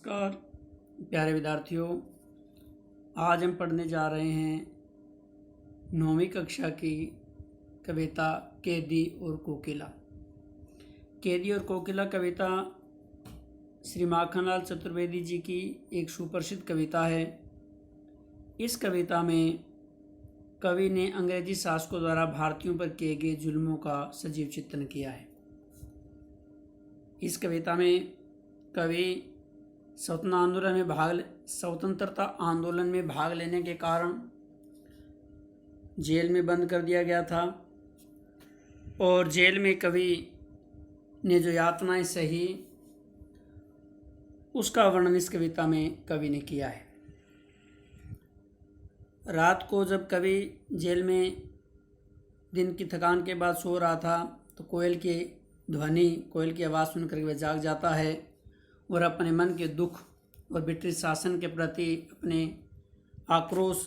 नमस्कार प्यारे विद्यार्थियों, आज हम पढ़ने जा रहे हैं 9वीं कक्षा की कविता कैदी और कोकिला। कैदी और कोकिला कविता श्री माखनलाल चतुर्वेदी जी की एक सुप्रसिद्ध कविता है। इस कविता में कवि ने अंग्रेजी शासकों द्वारा भारतीयों पर किए गए जुल्मों का सजीव चित्रण किया है। इस कविता में कवि स्वतंत्रता आंदोलन में भाग लेने के कारण जेल में बंद कर दिया गया था और जेल में कवि ने जो यातनाएं सही उसका वर्णन इस कविता में कवि ने किया है। रात को जब कवि जेल में दिन की थकान के बाद सो रहा था तो कोयल की आवाज़ सुनकर वह जाग जाता है और अपने मन के दुख और ब्रिटिश शासन के प्रति अपने आक्रोश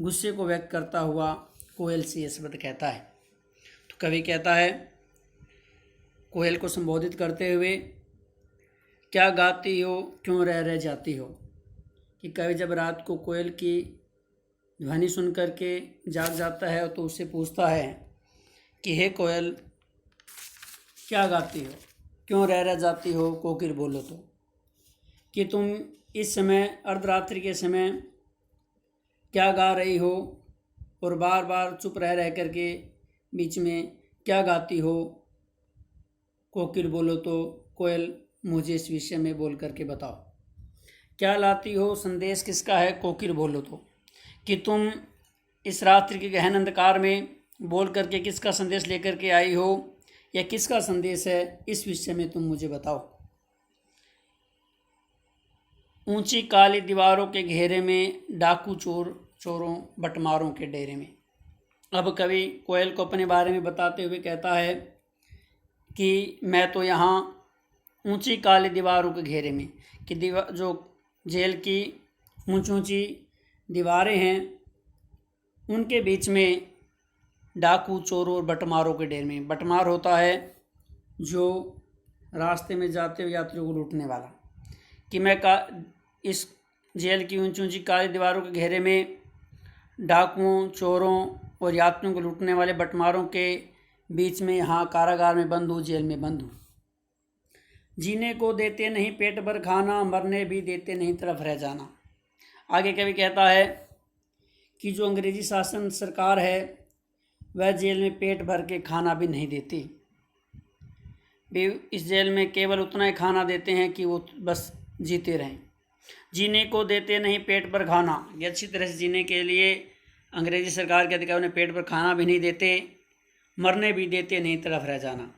गुस्से को व्यक्त करता हुआ कोयल से ये शब्द कहता है। तो कवि कहता है कोयल को संबोधित करते हुए, क्या गाती हो क्यों रह जाती हो। कि कवि जब रात को कोयल की ध्वनि सुन करके जाग जाता है तो उससे पूछता है कि हे कोयल, क्या गाती हो, क्यों रह जाती हो, कोकिल बोलो तो। कि तुम इस समय अर्धरात्रि के समय क्या गा रही हो और बार बार चुप रह करके बीच में क्या गाती हो, कोकिल बोलो तो। कोयल, मुझे इस विषय में बोल करके बताओ। क्या लाती हो, संदेश किसका है, कोकिल बोलो तो। कि तुम इस रात्रि के गहन अंधकार में बोल करके किसका संदेश लेकर के आई हो या किसका संदेश है, इस विषय में तुम मुझे बताओ। ऊंची काली दीवारों के घेरे में डाकू चोरों बटमारों के डेरे में। अब कवि कोयल को अपने बारे में बताते हुए कहता है कि मैं तो यहाँ ऊंची काली दीवारों के घेरे में, कि जो जेल की ऊंची दीवारें हैं उनके बीच में डाकू चोरों और बटमारों के डेरे में। बटमार होता है जो रास्ते में जाते हुए यात्रियों को लूटने वाला। कि मैं इस जेल की ऊंची काली दीवारों के घेरे में डाकुओं, चोरों और यात्रियों को लूटने वाले बटमारों के बीच में यहाँ कारागार में बंद हूँ, जेल में बंद हूँ। जीने को देते नहीं पेट भर खाना, मरने भी देते नहीं तरफ रह जाना। आगे कवि कहता है कि जो अंग्रेजी शासन सरकार है वह जेल में पेट भर के खाना भी नहीं देती। वे इस जेल में केवल उतना ही खाना देते हैं कि वो बस जीते रहें। जीने को देते नहीं पेट भर खाना, ये अच्छी तरह से जीने के लिए अंग्रेजी सरकार के अधिकारी उन्हें पेट भर खाना भी नहीं देते, मरने भी देते नहीं तरफ रह जाना।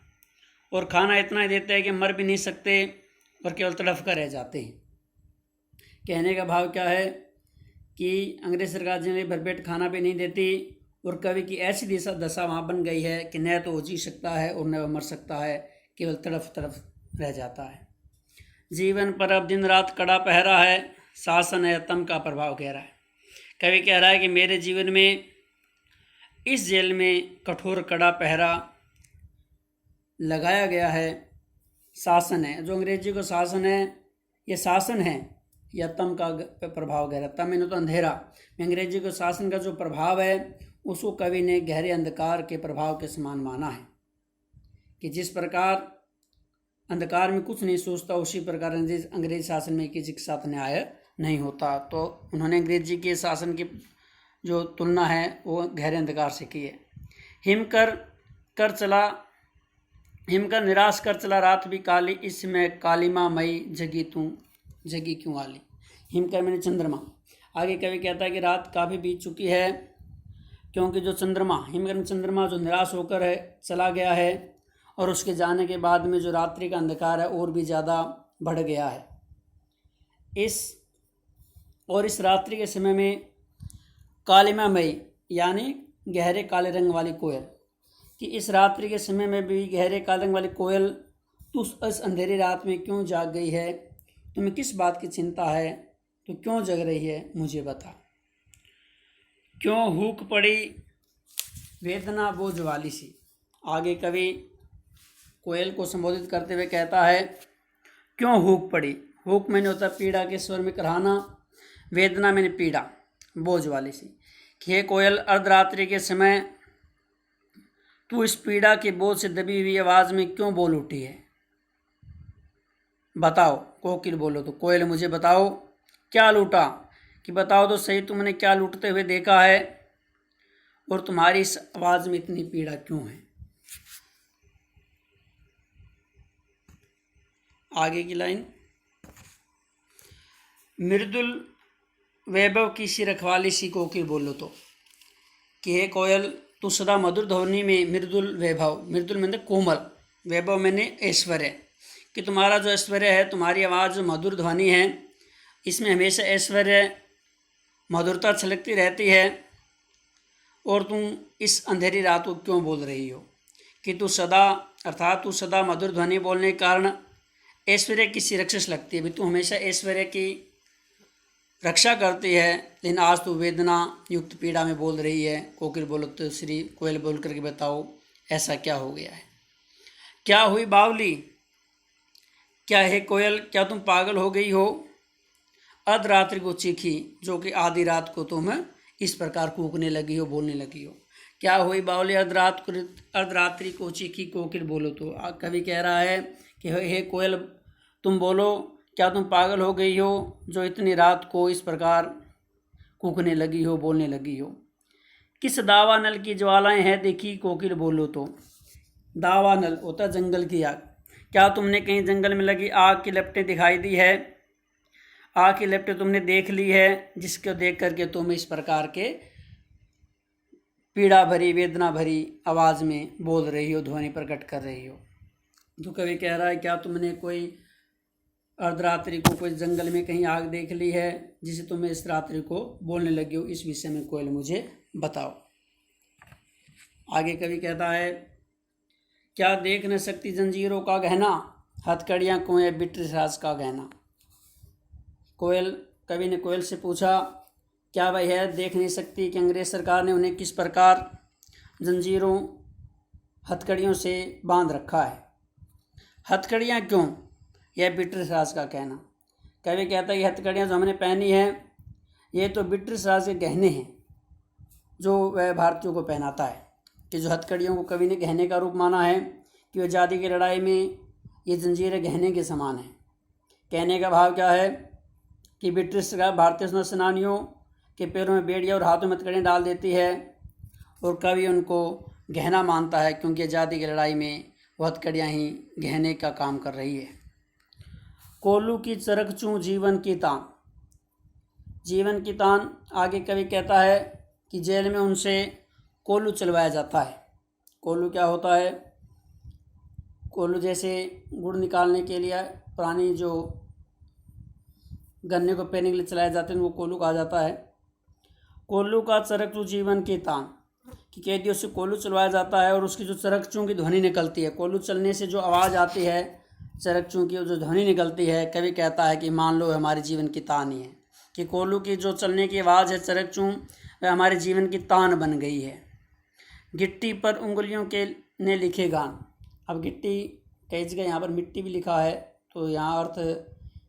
और खाना इतना ही देते हैं कि मर भी नहीं सकते और केवल तड़फ कर रह जाते हैं। कहने का भाव क्या है कि अंग्रेज सरकार जिन्हें भरपेट खाना भी नहीं देती और कवि की ऐसी दशा वहाँ बन गई है कि न तो वो जी सकता है और न वो मर सकता है, केवल तरफ रह जाता है। जीवन पर अब दिन रात कड़ा पहरा है, शासन है तम का प्रभाव गहरा है। कवि कह रहा है कि मेरे जीवन में इस जेल में कठोर कड़ा पहरा लगाया गया है। शासन है, जो अंग्रेजी को शासन है, ये शासन है या तम का प्रभाव गहरा। तम इन्हें तो अंधेरा, अंग्रेजी को शासन का जो प्रभाव है उसको कवि ने गहरे अंधकार के प्रभाव के समान माना है। कि जिस प्रकार अंधकार में कुछ नहीं सोचता उसी प्रकार अंग्रेजी शासन में किसी के साथ न्याय नहीं होता। तो उन्होंने अंग्रेजी के शासन की जो तुलना है वो गहरे अंधकार से की है। हिमकर निराश कर चला रात भी काली, इसमें कालिमा मई जगी क्यों आली। हिमकर मैंने चंद्रमा। आगे कवि कहता है कि रात काफ़ी बीत चुकी है क्योंकि जो चंद्रमा जो निराश होकर है चला गया है और उसके जाने के बाद में जो रात्रि का अंधकार है और भी ज़्यादा बढ़ गया है। इस रात्रि के समय में कालिमा मई यानी गहरे काले रंग वाली कोयल, कि इस रात्रि के समय में भी गहरे काले रंग वाली कोयल तो इस अंधेरी रात में क्यों जाग गई है, तुम्हें किस बात की चिंता है, तो क्यों जग रही है मुझे बता। क्यों हुक पड़ी वेदना वो ज्वाली सी। आगे कवि कोयल को संबोधित करते हुए कहता है, क्यों हुक पड़ी। हुक मैंने होता पीड़ा के स्वर में कराहना, वेदना मैंने पीड़ा बोझ वाली सी। कि हे कोयल, अर्धरात्रि के समय तू इस पीड़ा के बोझ से दबी हुई आवाज में क्यों बोल उठी है? बताओ। कोकिल बोलो तो कोयल मुझे बताओ क्या लूटा, कि बताओ तो सही तुमने क्या लूटते हुए देखा है और तुम्हारी इस आवाज में इतनी पीड़ा क्यों है? आगे की लाइन, मृदुल वैभव की सी रखवाली सी कोकिल बोलो तो, कि हे कोयल, तू सदा मधुर ध्वनि में मृदुल वैभव, मृदुल मैंने कोमल, वैभव मैंने ऐश्वर्य, कि तुम्हारा जो ऐश्वर्य है, तुम्हारी आवाज़ जो मधुर ध्वनि है, इसमें हमेशा ऐश्वर्य मधुरता छलकती रहती है। और तुम इस अंधेरी रात को क्यों बोल रही हो? कि तू सदा, अर्थात तू सदा मधुर ध्वनि बोलने के कारण ऐश्वर्य की सी रक्षस लगती है, भी तू हमेशा ऐश्वर्य की रक्षा करती है, लेकिन आज तू वेदना युक्त पीड़ा में बोल रही है। कोकिल बोलो तो श्री कोयल बोल करके बताओ ऐसा क्या हो गया है? क्या हुई बावली, क्या है कोयल, क्या तुम पागल हो गई हो? अर्धरात्रि को चीखी, जो कि आधी रात को तुम इस प्रकार कूकने लगी हो, बोलने लगी हो। क्या हुई बावली, अर्धरात्रि को चीखी कोकिल बोलो तो। कवि कह रहा है कि हे कोयल तुम बोलो, क्या तुम पागल हो गई हो जो इतनी रात को इस प्रकार कूकने लगी हो, बोलने लगी हो? किस दावानल की ज्वालाएं हैं देखी, कोकिल बोलो तो। दावानल होता जंगल की आग। क्या तुमने कहीं जंगल में लगी आग की लपटें दिखाई दी है? आग की लपटें तुमने देख ली है, जिसको देख करके तुम इस प्रकार के पीड़ा भरी, वेदना भरी आवाज़ में बोल रही हो, ध्वनि प्रकट कर रही हो। तो कवि कह रहा है क्या तुमने कोई अर्धरात्रि को कोई जंगल में कहीं आग देख ली है, जिसे तुम्हें इस रात्रि को बोलने लगी हो? इस विषय में कोयल मुझे बताओ। आगे कवि कहता है, क्या देख न सकती जंजीरों का गहना, हथकड़ियाँ कुएं बिट्रिस राज का गहना। कोयल, कवि ने कोयल से पूछा क्या वह यह देख नहीं सकती कि अंग्रेज सरकार ने उन्हें किस प्रकार जंजीरों हथकड़ियों से बांध रखा है? हथकड़ियाँ क्यों, यह ब्रिटिश राज का कहना। कवि कहता है ये हथकड़ियाँ जो हमने पहनी है, ये तो ब्रिटिश राज के गहने हैं जो वह भारतीयों को पहनाता है। कि जो हथकड़ियों को कवि ने गहने का रूप माना है कि वह आज़ादी की लड़ाई में ये जंजीरें गहने के समान हैं। कहने का भाव क्या है कि ब्रिटिश का भारतीय सेनानियों के पैरों में बेड़ियाँ और हाथों में हथकड़ियाँ डाल देती है, और कवि उनको गहना मानता है क्योंकि आज़ादी की लड़ाई में वह हथकड़ियाँ ही गहने का काम कर रही है। कोल्लू की चरक चूँ जीवन की तान, जीवन की तान। आगे कवि कहता है कि जेल में उनसे कोल्लू चलवाया जाता है। कोल्लू क्या होता है? कोल्लू जैसे गुड़ निकालने के लिए पुरानी जो गन्ने को पेरने के लिए चलाए जाते हैं वो कोल्लू कहा जाता है। कोल्लू का चरकचू जीवन की तान, कि कैदियों से कोल्लू चलवाया जाता है और उसकी जो चरकचू की ध्वनि निकलती है, कोल्लू चलने से जो आवाज़ आती है, चरकचू की जो ध्वनि निकलती है, कवि कहता है कि मान लो हमारे जीवन की तान ही है। कि कोल्लू की जो चलने की आवाज़ है, चरकचू, वह हमारे जीवन की तान बन गई है। गिट्टी पर उंगलियों के ने लिखे गान। अब गिट्टी कई जगह यहाँ पर मिट्टी भी लिखा है, तो यहाँ अर्थ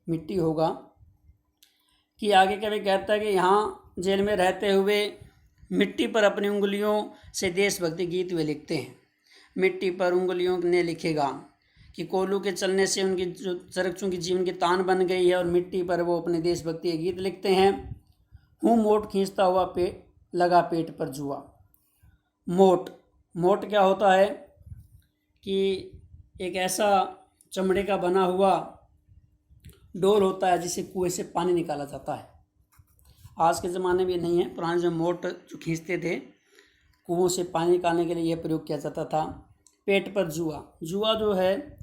मिट्टी होगा। कि आगे कवि कहता है कि यहाँ जेल में रहते हुए मिट्टी पर अपनी उंगलियों से देशभक्ति गीत वे लिखते हैं। मिट्टी पर उंगलियों ने लिखे गान, कि कोल्लू के चलने से उनकी जो चरकचू की जीवन की तान बन गई है और मिट्टी पर वो अपने देशभक्ति के गीत लिखते हैं। हूँ मोट खींचता हुआ लगा पेट पर जुआ। मोट, मोट क्या होता है कि एक ऐसा चमड़े का बना हुआ डोल होता है जिसे कुएं से पानी निकाला जाता है। आज के ज़माने में नहीं है, पुराने जो मोट जो खींचते थे कुओं से पानी निकालने के लिए यह प्रयोग किया जाता था। पेट पर जुआ, जुआ जो है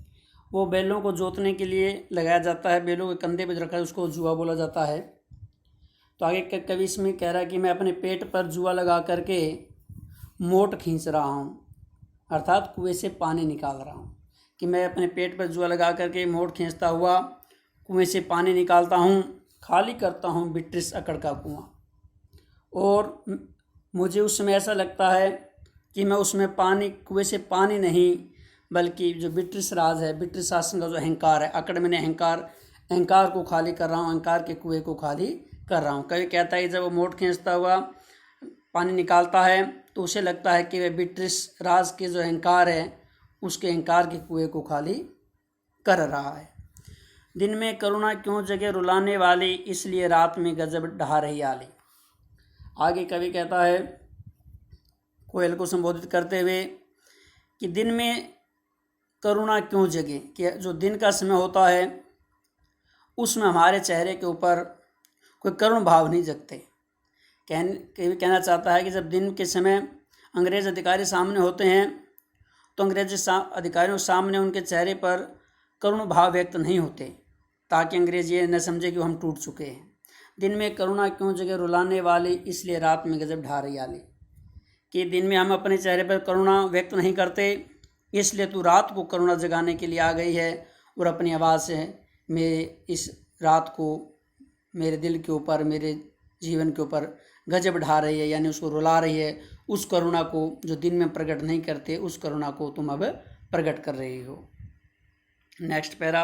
वो बैलों को जोतने के लिए लगाया जाता है, बैलों के कंधे पर रखा है, उसको जुआ बोला जाता है। तो आगे कवि इसमें कह रहा है कि मैं अपने पेट पर जुआ लगा करके मोट खींच रहा हूँ, अर्थात कुएं से पानी निकाल रहा हूँ। कि मैं अपने पेट पर जुआ लगा करके मोट खींचता हुआ कुएं से पानी निकालता हूँ, खाली करता हूँ ब्रिटिश अकड़ का कुआं। और मुझे उस समय ऐसा लगता है कि मैं उसमें पानी, कुएं से पानी नहीं, बल्कि जो ब्रिटिश राज है, ब्रिटिश शासन का जो अहंकार है, अकड़ मैंने अहंकार, अहंकार को खाली कर रहा हूँ, अहंकार के कुएं को खाली कर रहा हूँ। कवि कहता है कि जब वो मोट खींचता हुआ पानी निकालता है तो उसे लगता है कि वह बिट्रिस राज के जो अहंकार है उसके अहंकार के कुएं को खाली कर रहा है। दिन में करुणा क्यों जगे रुलाने वाली, इसलिए रात में गजब ढा रही आली। आगे कवि कहता है कोयल को संबोधित करते हुए कि दिन में करुणा क्यों जगे, कि जो दिन का समय होता है उसमें हमारे चेहरे के ऊपर कोई करुण भाव नहीं जगते। कवि कहना चाहता है कि जब दिन के समय अंग्रेज़ अधिकारी सामने होते हैं तो अंग्रेज़ी अधिकारियों के सामने उनके चेहरे पर करुण भाव व्यक्त नहीं होते, ताकि अंग्रेज़ ये न समझे कि हम टूट चुके हैं। दिन में करुणा क्यों जगे रुलाने वाली, इसलिए रात में गजब ढा रही आली। कि दिन में हम अपने चेहरे पर करुणा व्यक्त नहीं करते, इसलिए तू रात को करुणा जगाने के लिए आ गई है और अपनी आवाज़ से मेरे इस रात को मेरे दिल के ऊपर, मेरे जीवन के ऊपर गजब ढा रही है, यानी उसको रुला रही है। उस करुणा को जो दिन में प्रकट नहीं करते, उस करुणा को तुम अब प्रकट कर रही हो। नेक्स्ट पैरा,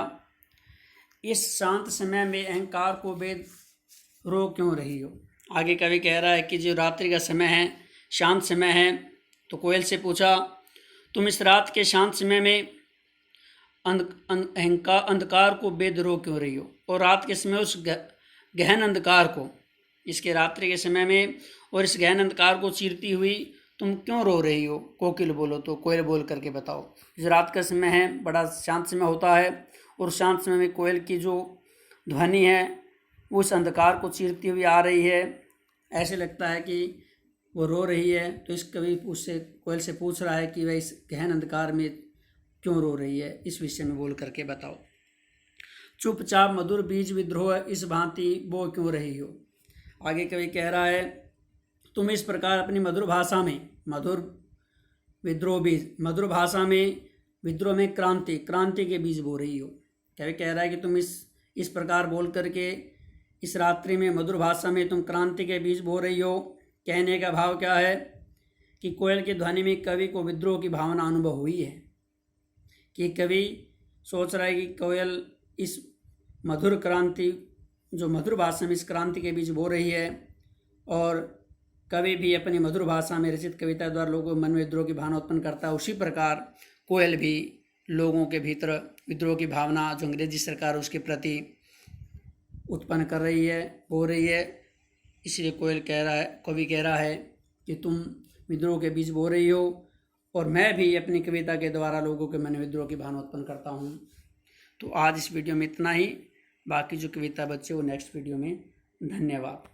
इस शांत समय में अहंकार को बेद रो क्यों रही हो। आगे कवि कह रहा है कि जो रात्रि का समय है, शांत समय है, तो कोयल से पूछा तुम इस रात के शांत समय में अंधकार को बेद रो क्यों रही हो, और रात के समय उस गहन अंधकार को, इसके रात्रि के समय में और इस गहन अंधकार को चीरती हुई तुम क्यों रो रही हो। कोकिल बोलो, तो कोयल बोल करके बताओ। जो रात का समय है बड़ा शांत समय होता है, और शांत समय में कोयल की जो ध्वनि है वो उस अंधकार को चीरती हुई आ रही है, ऐसे लगता है कि वो रो रही है। तो इस कवि उससे कोयल से पूछ रहा है कि वह इस गहन अंधकार में क्यों रो रही है, इस विषय में बोल करके बताओ। चुपचाप मधुर बीज विद्रोह इस भांति बो क्यों रही हो। आगे कवि कह रहा है तुम इस प्रकार अपनी मधुर भाषा में, मधुर विद्रोह बीज, मधुर भाषा में विद्रोह में क्रांति के बीज बो रही हो। कवि कह रहा है कि तुम इस प्रकार बोल करके इस रात्रि में मधुर भाषा में तुम क्रांति के बीज बो रही हो। कहने का भाव क्या है कि कोयल की ध्वनि में कवि को विद्रोह की भावना अनुभव हुई है, कि कवि सोच रहा है कि कोयल इस मधुर क्रांति, जो मधुर भाषा में इस क्रांति के बीच बो रही है, और कवि भी अपनी मधुर भाषा में रचित कविता द्वारा लोगों के मन में विद्रोह की भावना उत्पन्न करता है। उसी प्रकार कोयल भी लोगों के भीतर विद्रोह की भावना जो अंग्रेजी सरकार उसके प्रति उत्पन्न कर रही है, हो रही है। इसलिए कोयल कह रहा है, कवि कह रहा है कि तुम विद्रोह के बीच बो रही हो, और मैं भी अपनी कविता के द्वारा लोगों के मन में विद्रोह की भावना उत्पन्न करता हूँ। तो आज इस वीडियो में इतना ही, बाकी जो कविता बच्चे वो नेक्स्ट वीडियो में। धन्यवाद।